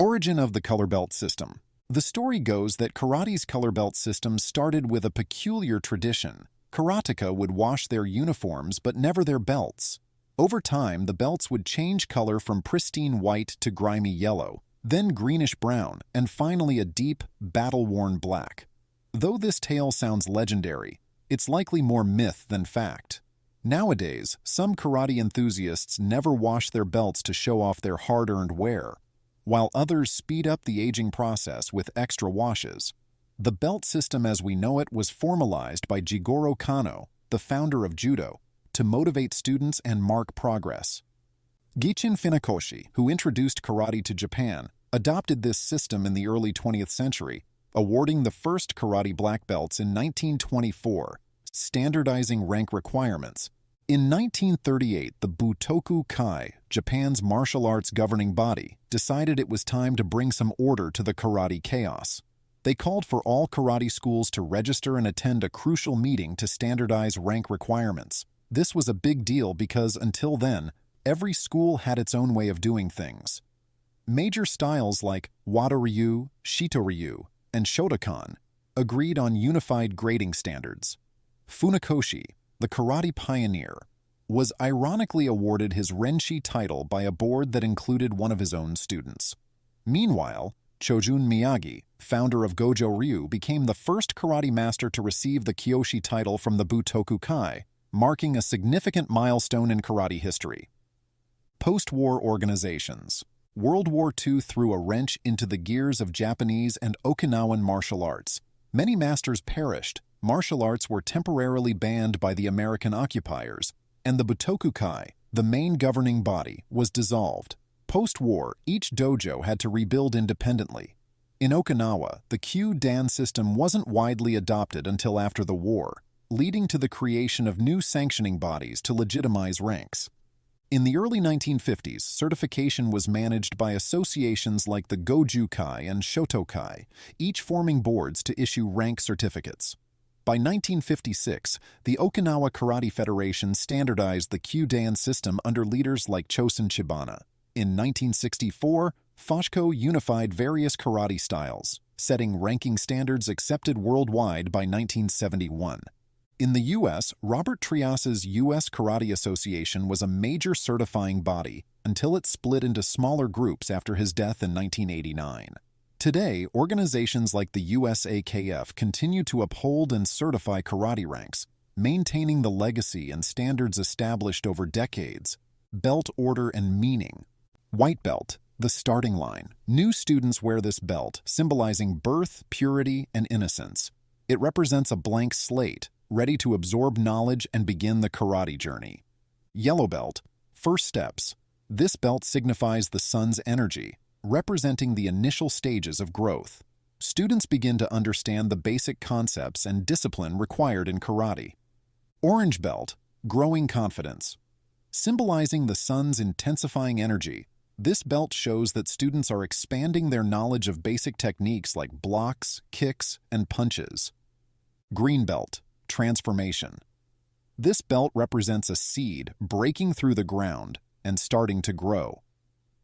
Origin of the color belt system. The story goes that karate's color belt system started with a peculiar tradition. Karateka would wash their uniforms but never their belts. Over time, the belts would change color from pristine white to grimy yellow, then greenish-brown, and finally a deep, battle-worn black. Though this tale sounds legendary, it's likely more myth than fact. Nowadays, some karate enthusiasts never wash their belts to show off their hard-earned wear, while others speed up the aging process with extra washes. The belt system as we know it was formalized by Jigoro Kano, the founder of Judo, to motivate students and mark progress. Gichin Funakoshi, who introduced karate to Japan, adopted this system in the early 20th century, awarding the first karate black belts in 1924, standardizing rank requirements. In 1938, the Butoku Kai, Japan's martial arts governing body, decided it was time to bring some order to the karate chaos. They called for all karate schools to register and attend a crucial meeting to standardize rank requirements. This was a big deal because, until then, every school had its own way of doing things. Major styles like Wado-ryu, Shito-ryu, and Shotokan agreed on unified grading standards. Funakoshi, the karate pioneer, was ironically awarded his Renshi title by a board that included one of his own students. Meanwhile, Chojun Miyagi, founder of Gojo Ryu, became the first karate master to receive the Kyoshi title from the Butoku Kai, marking a significant milestone in karate history. Post-war organizations. World War II threw a wrench into the gears of Japanese and Okinawan martial arts. Many masters perished, martial arts were temporarily banned by the American occupiers, and the Butoku Kai, the main governing body, was dissolved. Post-war, each dojo had to rebuild independently. In Okinawa, the Kyu-Dan system wasn't widely adopted until after the war, leading to the creation of new sanctioning bodies to legitimize ranks. In the early 1950s, certification was managed by associations like the Goju Kai and Shoto Kai, each forming boards to issue rank certificates. By 1956, the Okinawa Karate Federation standardized the Kyu-Dan system under leaders like Chosen Chibana. In 1964, Foshko unified various karate styles, setting ranking standards accepted worldwide by 1971. In the U.S., Robert Trias's U.S. Karate Association was a major certifying body until it split into smaller groups after his death in 1989. Today, organizations like the USAKF continue to uphold and certify karate ranks, maintaining the legacy and standards established over decades. Belt order and meaning. White belt, the starting line. New students wear this belt, symbolizing birth, purity, and innocence. It represents a blank slate, ready to absorb knowledge and begin the karate journey. Yellow belt, first steps. This belt signifies the sun's energy, representing the initial stages of growth. Students begin to understand the basic concepts and discipline required in karate. Orange belt, growing confidence. Symbolizing the sun's intensifying energy, this belt shows that students are expanding their knowledge of basic techniques like blocks, kicks, and punches. Green belt, transformation. This belt represents a seed breaking through the ground and starting to grow.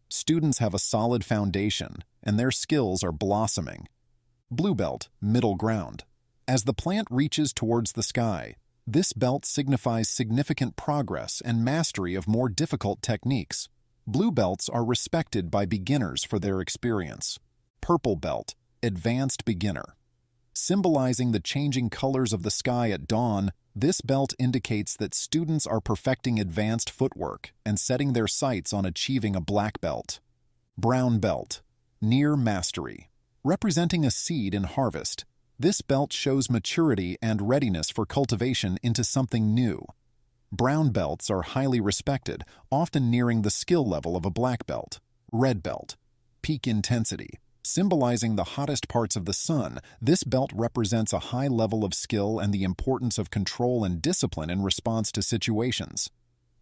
Students have a solid foundation, and their skills are blossoming. Blue belt, middle ground. As the plant reaches towards the sky, this belt signifies significant progress and mastery of more difficult techniques. Blue belts are respected by beginners for their experience. Purple belt, advanced beginner. Symbolizing the changing colors of the sky at dawn, this belt indicates that students are perfecting advanced footwork and setting their sights on achieving a black belt. Brown belt, near mastery. Representing a seed in harvest, this belt shows maturity and readiness for cultivation into something new. Brown belts are highly respected, often nearing the skill level of a black belt. Red belt, peak intensity. Symbolizing the hottest parts of the sun, this belt represents a high level of skill and the importance of control and discipline in response to situations.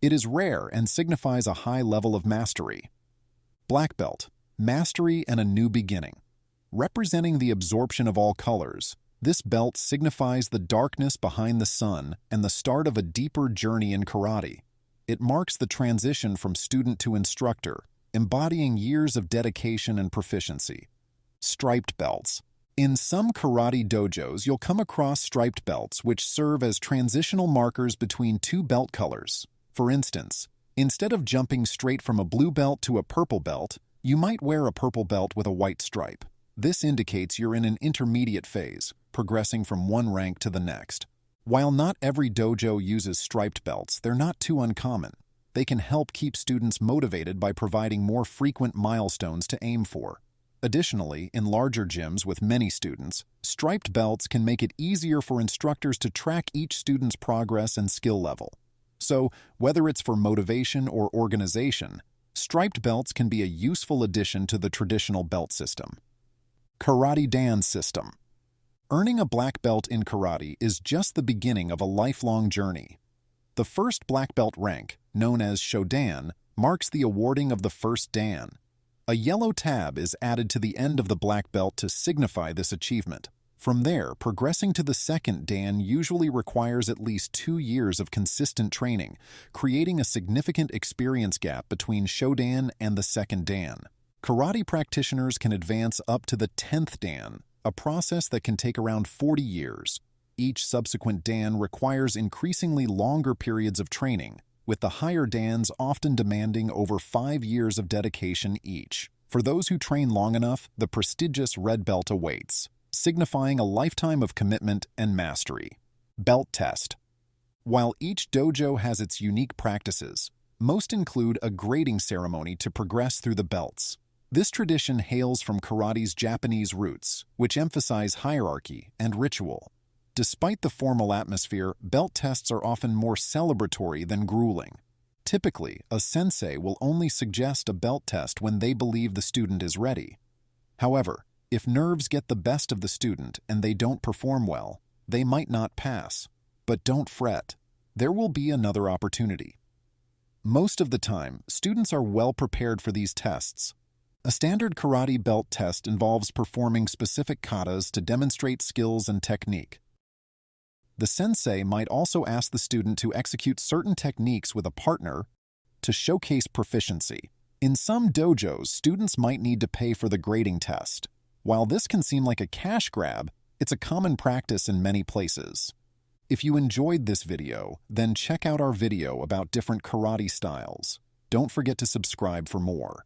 It is rare and signifies a high level of mastery. Black belt, mastery and a new beginning. Representing the absorption of all colors, this belt signifies the darkness behind the sun and the start of a deeper journey in karate. It marks the transition from student to instructor, embodying years of dedication and proficiency. Striped belts. In some karate dojos, you'll come across striped belts, which serve as transitional markers between two belt colors. For instance, instead of jumping straight from a blue belt to a purple belt, you might wear a purple belt with a white stripe. This indicates you're in an intermediate phase, progressing from one rank to the next. While not every dojo uses striped belts, they're not too uncommon. They can help keep students motivated by providing more frequent milestones to aim for. Additionally, in larger gyms with many students, striped belts can make it easier for instructors to track each student's progress and skill level. So, whether it's for motivation or organization, striped belts can be a useful addition to the traditional belt system. Karate Dan system. Earning a black belt in karate is just the beginning of a lifelong journey. The first black belt rank, known as Shodan, marks the awarding of the first Dan. A yellow tab is added to the end of the black belt to signify this achievement. From there, progressing to the second Dan usually requires at least 2 years of consistent training, creating a significant experience gap between Shodan and the second Dan. Karate practitioners can advance up to the 10th Dan, a process that can take around 40 years. Each subsequent Dan requires increasingly longer periods of training, with the higher Dans often demanding over 5 years of dedication each. For those who train long enough, the prestigious red belt awaits, signifying a lifetime of commitment and mastery. Belt test. While each dojo has its unique practices, most include a grading ceremony to progress through the belts. This tradition hails from karate's Japanese roots, which emphasize hierarchy and ritual. Despite the formal atmosphere, belt tests are often more celebratory than grueling. Typically, a sensei will only suggest a belt test when they believe the student is ready. However, if nerves get the best of the student and they don't perform well, they might not pass. But don't fret. There will be another opportunity. Most of the time, students are well prepared for these tests. A standard karate belt test involves performing specific katas to demonstrate skills and technique. The sensei might also ask the student to execute certain techniques with a partner to showcase proficiency. In some dojos, students might need to pay for the grading test. While this can seem like a cash grab, it's a common practice in many places. If you enjoyed this video, then check out our video about different karate styles. Don't forget to subscribe for more.